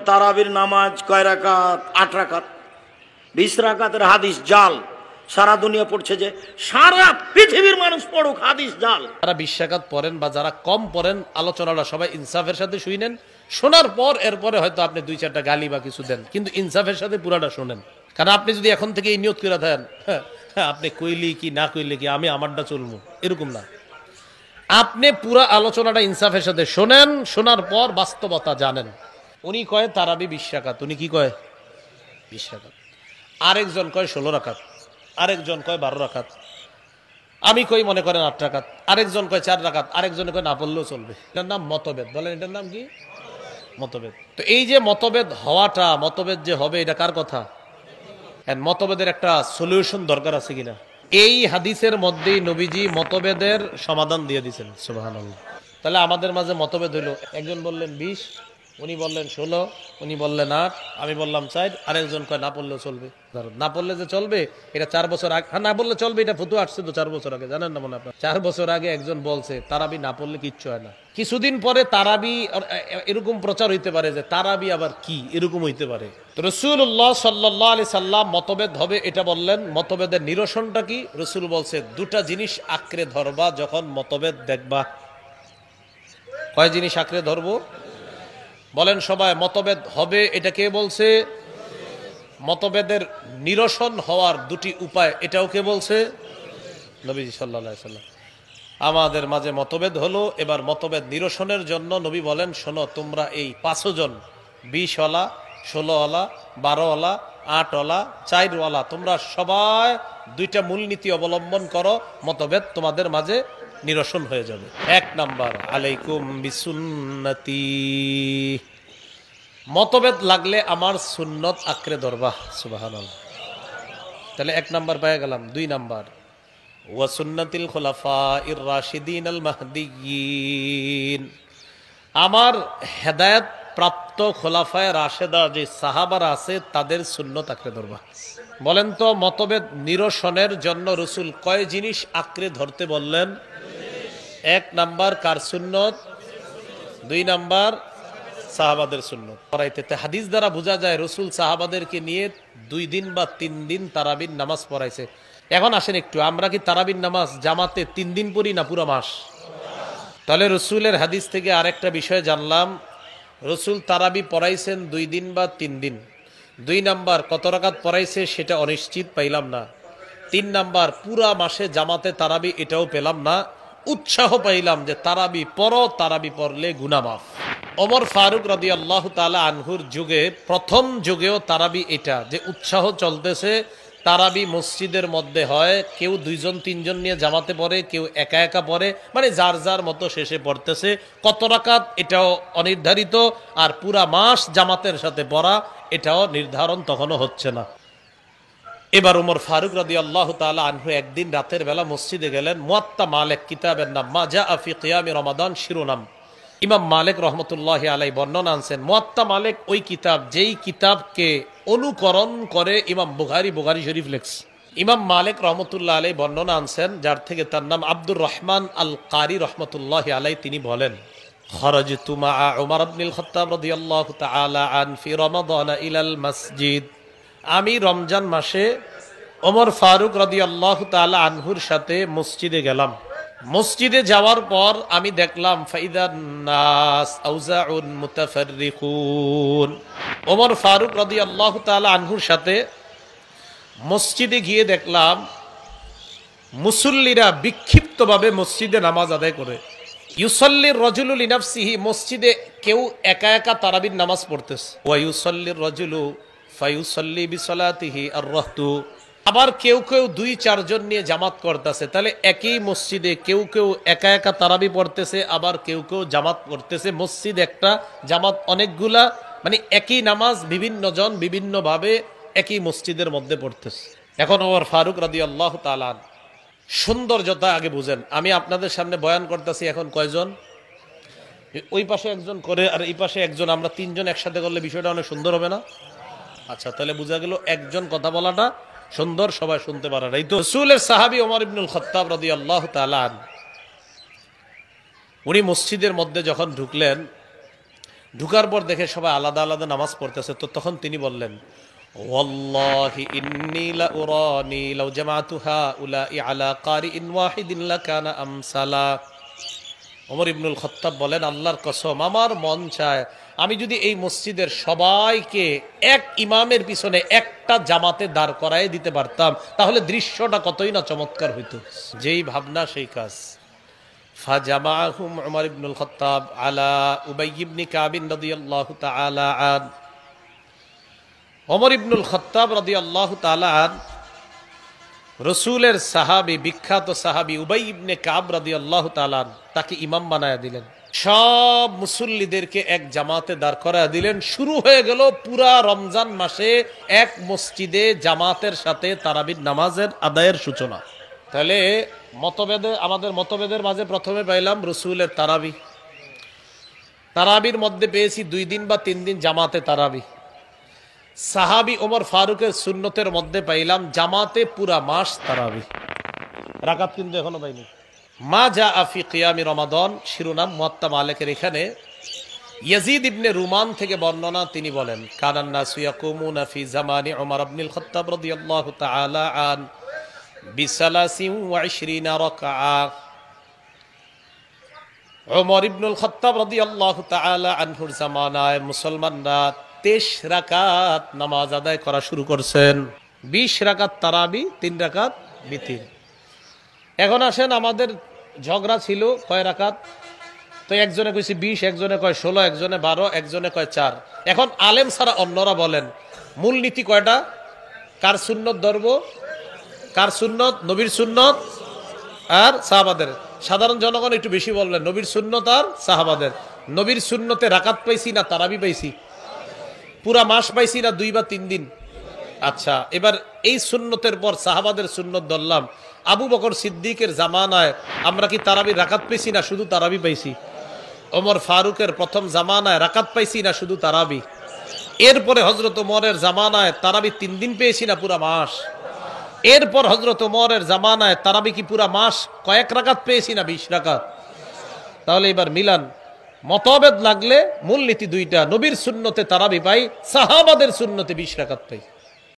তারাবির নামাজ কয় রাকাত? 8 রাকাত। 20 রাকাতের হাদিস জাল, সারা দুনিয়া পড়ছে, যে সারা পৃথিবীর মানুষ পড়ুক, হাদিস জাল। যারা 20 রাকাত পড়েন বা যারা কম পড়েন, আলোচনাটা সবাই ইনসাফের সাথে শুনেন। শোনার পর এরপরে হয়তো আপনি 2-4টা গালি বা কিছু দেন, কিন্তু ইনসাফের সাথে পুরাটা শোনেন। কারণ আপনি যদি এখন থেকে এই নিয়ত করে দেন, আপনি কইলি কি না কইলি কি, আমি আমারটা চলবো, এরকম না। আপনি পুরা আলোচনাটা ইনসাফের সাথে শোনেন, শোনার পর বাস্তবতা জানেন। উনি কয় তারাবি 20 রাকাত, উনি কি কয়? 20 রাকাত। আরেকজন কয় 16 রাকাত, আরেকজন কয় 12 রাকাত, আমি কই মনে করেন 8 রাকাত, আরেকজন কয় 4 রাকাত, আরেকজন কয় না পড়লেও চলবে। এটার নাম মতভেদ। বলেন এটার নাম কি? মতভেদ। তো এই যে মতভেদ হওয়াটা, মতভেদ যে হবে, এটা কার কথা? মতভেদের একটা সলিউশন দরকার আছে কিনা? এই হাদিসের মধ্যেই নবীজি মতভেদের সমাধান দিয়ে দিয়েছেন। সুবহানাল্লাহ। তাহলে আমাদের মাঝে মতভেদ হইল, একজন বললেন 20, উনি বললেন 16, উনি বললেন 8, আমি বললাম 4, আরেকজন কয় না পড়লেও চলবে। না পড়লে যে চলবে এটা 4 বছর আগে, না বললে চলবে, এটা ফতোয়া আসছে তো 4 বছর আগে, জানেন না মনে আপনার? 4 বছর আগে একজন বলছে তারাবি না পড়লে কিচ্ছু হয় না। কিছুদিন পরে তারাবি এরকম প্রচার হইতে পারে যে তারাবি আবার কি, এরকম হইতে পারে। তো রাসূলুল্লাহ সাল্লাল্লাহু আলাইহি সাল্লাম মতভেদ হবে এটা বললেন। মতভেদের নিরসনটা কি? রাসূল বলছে 2টা জিনিস আঁকড়ে ধরবা যখন মতভেদ দেখবা। কয় জিনিস আঁকড়ে ধরবো? বলেন সবাই। মতভেদ হবে এটা কে বলছে? মতভেদের নিরসন হওয়ার 2টি উপায়, এটাও কে বলছে? নবীজি সাল্লাল্লাহু আলাইহি সাল্লাম। আমাদের মাঝে মতভেদ হলো, এবার মতভেদ নিরসনের জন্য নবী বলেন, শোনো তোমরা এই 5 জন, 20 ওয়ালা, 16 ওয়ালা, 12 ওয়ালা, 8 ওয়ালা, 4 ওয়ালা, তোমরা সবাই 2টা মূলনীতি অবলম্বন করো, মতভেদ তোমাদের মাঝে নিরসন হয়ে যাবে। 1 নাম্বার, আলাইকুম বিসুন্নতি। মতভেদ লাগলে আমার সুন্নত আঁকড়ে ধরবা। সুবহানাল্লাহ। তাহলে 1 নাম্বার পেয়ে গেলাম। 2 নাম্বার, ওয়া সুন্নাতিল খুলাফাইর রাশিদিন আল মাহদিয়িন। আমার হেদায়েত প্রাপ্ত খোলাফায়ে রাশেদা যে সাহাবারা আছে তাদের সুন্নত আঁকড়ে ধরবা। বলেন তো মতভেদ নিরসনের জন্য রাসূল কয় জিনিস আঁকড়ে ধরতে বললেন? 1 নাম্বার কার সুন্নত? 2 নাম্বার সাহাবাদের সুন্নত। পড়াইতে হাদিস দ্বারা বোঝা যায় রাসূল সাহাবাদেরকে নিয়ে 2 দিন বা 3 দিন তারাবির নামাজ পড়াইছে। এখন আসেন একটু, আমরা কি তারাবির নামাজ জামাতে 3 দিন পড়ি না পুরো মাস? তাহলে রাসূলের হাদিস থেকে আরেকটা বিষয় জানলাম, রাসূল তারাবি পড়াইছেন 2 দিন বা 3 দিন। 2 নাম্বার কত রাকাত পড়াইছে সেটা অনিশ্চিত পাইলাম না। 3 নাম্বার পুরা মাসে জামাতে তারাবি, এটাও পেলাম না। উৎসাহ পাইলাম যে তারাবি পড়ো, তারাবি পড়লে গুনাহ মাফ। ওমর ফারুক রাদিয়াল্লাহু তাআলা আনহুর যুগে, প্রথম যুগেও তারাবি এটা যে উৎসাহ চলতেছে, তারাবি মসজিদের মধ্যে হয়, কেউ 2 জন 3 জন নিয়ে জামাতে পড়ে, কেউ একা একা পড়ে, মানে যার যার মতো শেষে পড়তেছে। কত রাকাত এটাও অনির্ধারিত, আর পুরা মাস জামাতের সাথে পড়া এটাও নির্ধারণ তখনও হচ্ছে না। এবার ওমর ফারুক রাদিয়াল্লাহু তাআলা আনহু একদিন রাতের বেলা মসজিদে গেলেন। মুয়াত্তা মালিক কিতাবের নাম মা জাআ ফি কিয়ামি রমাদান শিরোনাম। ইমাম মালিক রহমতুল্লাহি আলাইহি বর্ণনা আনছেন। মুয়াত্তা মালিক ওই কিতাব যেই কিতাবকে অনুকরণ করে ইমাম বুখারী শরীফ লেখছে। ইমাম মালিক রহমতুল্লাহ আলাইহি বর্ণনা আনছেন, যার থেকে তার নাম আব্দুর রহমান আল কারি রহমতুল্লাহি আলাইহি। তিনি বলেন, খারাজতু মাআ উমর ইবনুল খাত্তাব রাদিয়াল্লাহু তাআলা আন ফি রমাদান ইলাল মসজিদ। আমি রমজান মাসে ওমর ফারুক রাদিয়াল্লাহু তাআলা আনহুর সাথে মসজিদে গেলাম। মসজিদে যাওয়ার পর আমি দেখলাম ফাইদান নাস আউজাউন মুতাফাররিকুন। ওমর ফারুক রাদিয়াল্লাহু তাআলা আনহুর সাথে মসজিদে গিয়ে দেখলাম মুসল্লিরা বিক্ষিপ্তভাবে মসজিদে নামাজ আদায় করে। ইউসাল্লির রাজুলু লিনাফসিহি, মসজিদে কেউ একা একা তারাবির নামাজ পড়তেছে। ওয়া ইউসাল্লির রাজুলু ফায়ুসাল্লি বিসালাতিহি আর-রাহতু, আবার কেউ কেউ 2-4 জন নিয়ে জামাত করতেছে। তাহলে একই মসজিদে কেউ কেউ একা একা তারাবি পড়তেছে, আবার কেউ কেউ জামাত পড়তেছে। মসজিদ একটা, জামাত অনেকগুলা, মানে একই নামাজ বিভিন্ন জন বিভিন্নভাবে একই মসজিদের মধ্যে পড়তেছে। এখন ওমর ফারুক রাদিয়াল্লাহু তাআলা, সৌন্দর্যতা আগে বুঝেন। আমি আপনাদের সামনে বয়ান করতেছি, এখন কয়জন? ওই পাশে একজন করে আর এই পাশে একজন, আমরা 3 জন একসাথে করলে বিষয়টা অনেক সুন্দর হবে না? আচ্ছা, তাহলে বোঝা গেল একজন কথা বলাটা সুন্দর, সবাই শুনতে পারে। এই তো রাসূলের সাহাবী ওমর ইবনুল খাত্তাব রাদিয়াল্লাহু তাআলা, উনি মসজিদের মধ্যে যখন ঢুকলেন, ঢুকার পর দেখে সবাই আলাদা আলাদা নামাজ পড়তেছে, তো তখন তিনি বললেন, ওয়াল্লাহি ইন্নী লাউরানি লাউ জামাতু হাউলাই আলা কারিইন ওয়াহিদিন লাকানা আমসালা। ওমর ইবনুল খাত্তাব বলেন, আল্লাহর কসম, আমার মন চায় আমি যদি এই মসজিদের সবাইকে এক ইমামের পিছনে একটা জামাতে দাঁড় করায় দিতে পারতাম, তাহলে দৃশ্যটা কতই না চমৎকার হইতো। যেই ভাবনা সেই কাজ। ফাজামাহুম ওমর ইবনুল খাত্তাব আলা উবাই ইবনে কাব রাদিয়াল্লাহু তাআলা আন। ওমর ইবনুল খাত্তাব রাদিয়াল্লাহু তাআলা আন রসুলের সাহাবী, বিখ্যাত সাহাবী উবাই ইবনে কাব রাদিয়াল্লাহু তাআলা আন, তাকে ইমাম বানায়া দিলেন। সব মুসল্লিদেরকে এক জামাতে দাঁড় করায়া দিলেন। শুরু হয়ে গেল পুরা রমজান মাসে এক মসজিদে জামাতের সাথে তারাবির নামাজের আদায়ের সূচনা। তাহলে আমাদের মতভেদের মাঝে প্রথমে পাইলাম রসুলের তারাবি। তারাবির মধ্যে পেয়েছি 2 দিন বা 3 দিন জামাতে তারাবি। সাহাবী ওমর ফারুকের সুন্নতের মধ্যে পাইলাম জামাতে পুরা মাস তারাবি। রাকাত কিন্তু এখনো পাইনি। মা জা আফি কিয়ামি রমাদান শিরোনাম মুয়াত্তা মালিকের। এখানে ইয়াজিদ ইবনে রুমান থেকে বর্ণনা, তিনি বলেন, কানান নাসু ইয়াকুমুনা ফি জামানি ওমর ইবনুল খাত্তাব রাদিয়াল্লাহু তাআলা আন বি23 রাকআ। ওমর ইবনুল খাত্তাব রাদিয়াল্লাহু তাআলা আনহুর জামানায় মুসলমানরা 23 রাকাত নামাজ আদায় করা শুরু করছেন। 20 রাকাত তারাবি, 3 রাকাত বিতির। এখন আসেন, আমাদের ঝগড়া ছিল কয় রাকাত, তো একজনে কইছে 20, একজনে কয় 16, একজনে 12, একজনে কয় 4। এখন আলেম ছাড়া অন্যরা বলেন মূল নীতি কয়টা? কার সুন্নত ধরব? কার সুন্নত? নবীর সুন্নত আর সাহাবাদের। সাধারণ জনগণ একটু বেশি বললেন নবীর সুন্নত আর সাহাবাদের। নবীর সুন্নতে রাকাত পাইছি না তারাবি পাইছি? পুরা মাস পাইছি না 2 বা 3 দিন? আচ্ছা, এবার এই সুন্নতের পর সাহাবাদের সুন্নত ধরলাম। আবু বকর সিদ্দিকের জামানায় আমরা কি তারাবি রাকাত পাইছি না শুধু তারাবি পাইছি? ওমর ফারুকের প্রথম জামানায় রাকাত পাইছি না শুধু তারাবি? এরপরে হযরত ওমরের জামানায় তারাবি 3 দিন পেয়েছি না পুরা মাস? এরপর হযরত ওমরের জামানায় তারাবি কি পুরা মাস কয়েক রাকাত পেয়েছি না 20 রাকাত? তাহলে এবার মিলান। মতভেদ লাগলে মূলনীতি 2টা, নবীর সুন্নতে তারাবি পাই, সাহাবাদের সুন্নতে 20 রাকাত পাই।